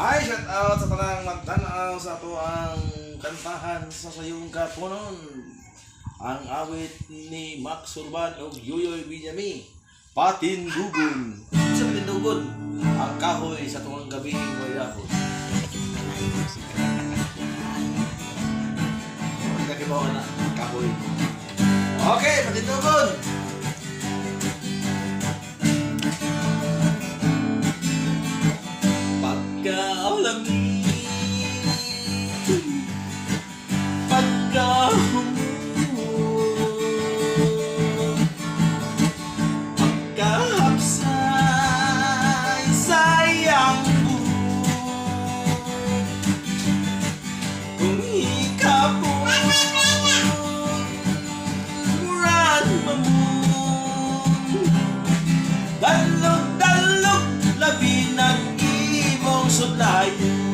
Ay, shout out sa tanang magtanaw sa to ang kantahan sa sayong kapunon. Ang awit ni Max Urban o Yoyoy Binyami, Patindugon. Sa Patindugon, ang kahoy sa tuwang gabi wayahon. Nagkakibawa na, kahoy. Okay, Patindugon. Pagka-alamig, pagka-humog, pagka-hapsay, sayang buhok. Kung ikapon, muran mamon, dalog-dalog, labi ng imong sudlayon.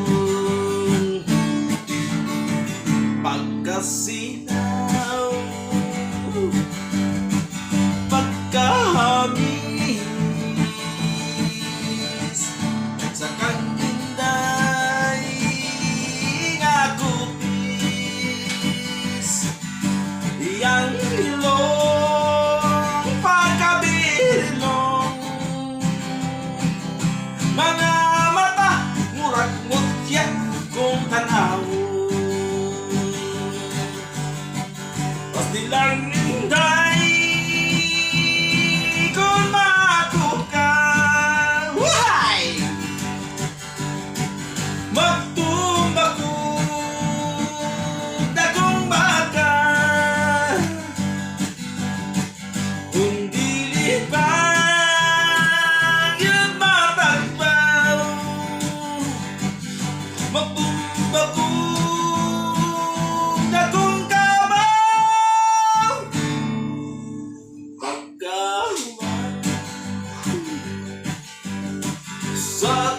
Pagkasinaw, pagkahamis, sa kang-inday nga kutis, iyang ilong pagkabilong, mga mata murag ngutya kung tanawon. Dilang ninday kung mako ka, why? Magtumba ko dagong baka, kung dili pa yun matagbaw. Magtumba ko dagong sa